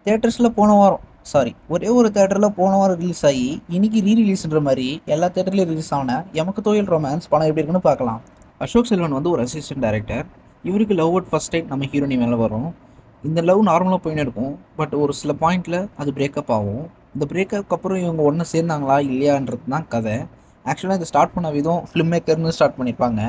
தேட்டர்ஸில் போன வாரம் ஒரே ஒரு தேட்டரில் போன வாரம் ரிலீஸ் ஆகி இன்னைக்கு ரீரிலீஸ்ன்ற மாதிரி எல்லா தேட்டர்லையும் ரிலீஸ் ஆன எமக்கு தொழில் ரொமான்ஸ் படம் எப்படி இருக்குன்னு பார்க்கலாம். அசோக் செல்வன் வந்து ஒரு அசிஸ்டன்ட் டைரக்டர். இவருக்கு லவ் அட் ஃபர்ஸ்ட் டைம் நம்ம ஹீரோனி மேலே வரும். இந்த லவ் நார்மலாக போயின்னு இருக்கும். பட் ஒரு சில பாயிண்டில் அது பிரேக்கப் ஆகும். இந்த பிரேக்கப் அப்புறம் இவங்க ஒன்று சேர்ந்தாங்களா இல்லையான்றது தான் கதை. ஆக்சுவலாக இதை ஸ்டார்ட் பண்ண விதம் ஃபிலிம் மேக்கர்னு ஸ்டார்ட் பண்ணியிருப்பாங்க.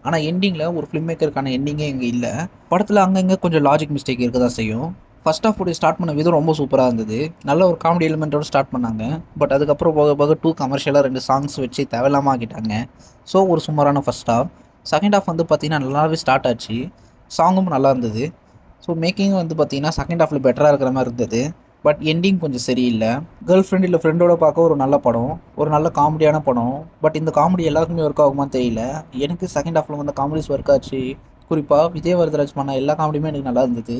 ஆனால் எண்டிங்கில் ஒரு ஃபிலிம் மேக்கருக்கான எண்டிங்கே இங்கே இல்லை. படத்தில் அங்கங்கே கொஞ்சம் லாஜிக் மிஸ்டேக் இருக்க தான் செய்யும். ஃபர்ஸ்ட் ஆஃப் ஸ்டார்ட் பண்ண விதம் ரொம்ப சூப்பராக இருந்தது. நல்ல ஒரு காமெடி எலிமெண்ட்டோட ஸ்டார்ட் பண்ணாங்க. பட் அதுக்கப்புறம் போக போக டூ கமர்ஷியலாக 2 சாங்ஸ் வச்சு தேவையில்லாமல் ஆக்கிட்டாங்க. ஸோ ஒரு சுமாரான ஃபர்ஸ்ட் ஆஃப். செகண்ட் ஆஃப் வந்து பார்த்தீங்கன்னா நல்லாவே ஸ்டார்ட் ஆச்சு. சாங்கும் நல்லா இருந்தது. ஸோ மேக்கிங் வந்து பார்த்தீங்கன்னா செகண்ட் ஹாஃபில் பெட்டராக இருக்கிற மாதிரி இருந்தது. பட் எண்டிங் கொஞ்சம் சரியில்லை. கேர்ள் ஃப்ரெண்ட் இல்லை ஃப்ரெண்டோட பார்க்க ஒரு நல்ல படம், ஒரு நல்ல காமெடியான படம். பட் இந்த காமெடி எல்லாருக்குமே ஒர்க் ஆகுமான்னு தெரியல. எனக்கு செகண்ட் ஹாஃபில் வந்து காமெடிஸ் ஒர்க் ஆச்சு. குறிப்பாக விஜய் வரதராஜ் பண்ண எல்லா காமெடியுமே எனக்கு நல்லா இருந்தது.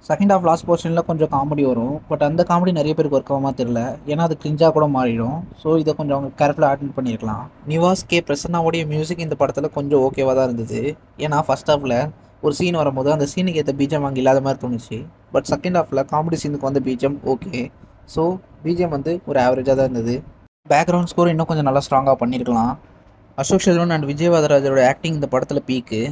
செகண்ட் ஹாஃப் லாஸ்ட் போர்ஷனில் கொஞ்சம் காமெடி வரும். பட் அந்த காமெடி நிறைய பேருக்கு ஒர்க் ஆகாமல் தெரியல. ஏன்னா அது கிரிஞ்சாக கூட மாறிடும். ஸோ இதை கொஞ்சம் அவங்க கேரக்டரில் ஆட் பண்ணியிருக்கலாம். நிவாஸ் கே பிரசன்னாவுடைய மியூசிக் இந்த படத்தில் கொஞ்சம் ஓகேவாக தான் இருந்தது. ஏன்னா ஃபர்ஸ்ட் ஹாஃபில் ஒரு சீன் வரும்போது அந்த சீனுக்கு ஏற்ற பிஜிஎம் அங்கே இல்லாத மாதிரி தோணுச்சு. பட் செகண்ட் ஹாஃபில் காமெடி சீனுக்கு வந்து பிஜிஎம் ஓகே. ஸோ பிஜிஎம் வந்து ஒரு ஆவரேஜாக தான் இருந்தது. பேக்ரவுண்ட் ஸ்கோர் இன்னும் கொஞ்சம் நல்லா ஸ்ட்ராங்காக பண்ணியிருக்கலாம். அசோக் செல்வன் அண்ட் விஜய் வரதராஜோட ஆக்டிங் இந்த படத்தில் பீக்கு.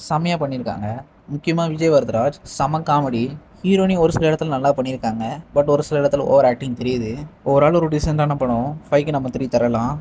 செம்மையாக பண்ணியிருக்காங்க. முக்கியமாக விஜய் வரதராஜ் செம காமெடி. ஹீரோனி ஒரு சில இடத்துல நல்லா பண்ணியிருக்காங்க. பட் ஒரு சில இடத்துல ஓவர் ஆக்டிங் தெரியுது. ஓவரால் ஒரு டீசெண்டான படம். 5க்கு நம்ம 3 தரலாம்.